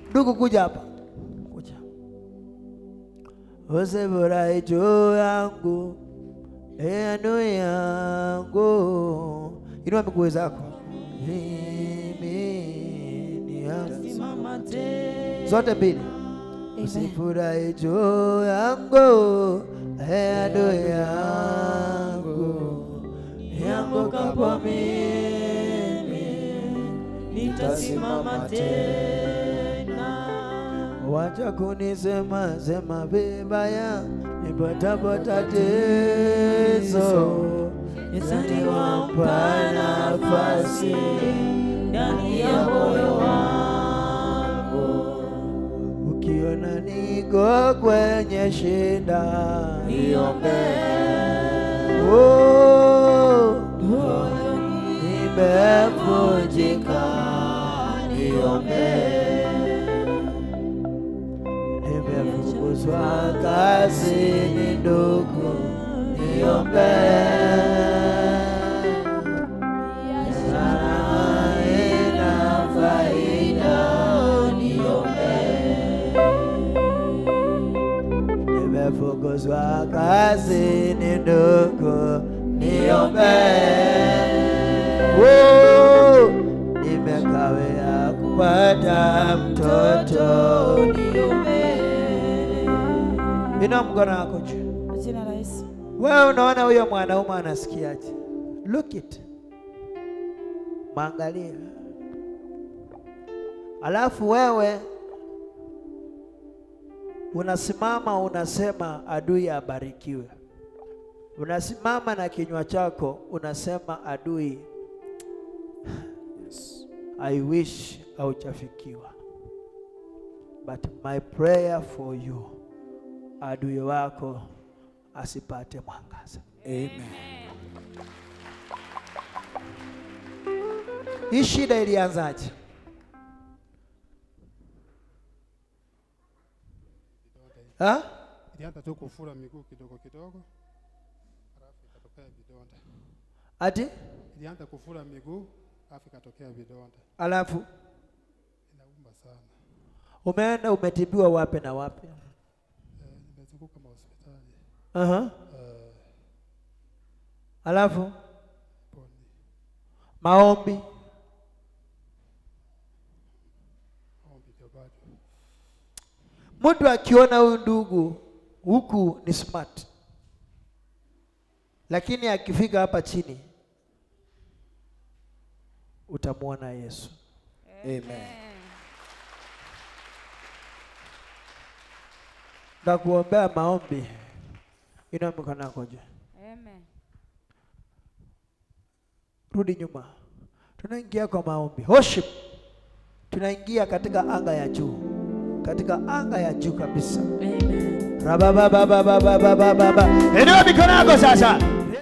Ndugu kuja hapa. Kuja. Usifurahi juu yangu, adui yangu. Inua miguu zako. Zote mbili. Usifurahi juu yangu, adui yangu. Yangukapo mimi, nitasimama tena. Wacha kunisema sema vibaya, nipatapo tatizo. Nitawapa nafasi ndani ya moyo wangu. Ukiona niko kwenye shida, niombe. Nimevunjika, niombe. Nimefukuzwa kazini ndugu, niombe. Haina faida, niombe. Nimefukuzwa kazini ndugu, niombe. Nimekawia kupata mtoto, niombe. Inua mkono wako juu. Jina la Yesu. Wewe unaona huyo mwanaume anasikiaje? Look it. Maangalia. Alafu wewe unasimama unasema adui abarikiwe. Unasimama na kinywa chako unasema adui, I wish haujafikiwa. But my prayer for you, adui wako asipate mwangaza. Amen. Hii shida ilianzaje? Ilianza tu kufura miguu kidogo kidogo. Alafu ikatokea vidonda. Ati? Ilianza kufura miguu, alafu ikatokea vidonda. Alafu inauma sana. Umeenda umetibiwa wapi na wapi? Nimezunguka hospitali. Alafu maombi. Mtu akiona huyu ndugu huku ni smart, lakini akifika hapa chini utamuona Yesu. Amen. Nakuombea maombi. Inua mikono yako juu. Amen. Rudi nyuma. Tunaingia kwa maombi. Worship. Tunaingia katika anga ya juu. Katika anga ya juu kabisa. Amen. Inua mikono yako sasa.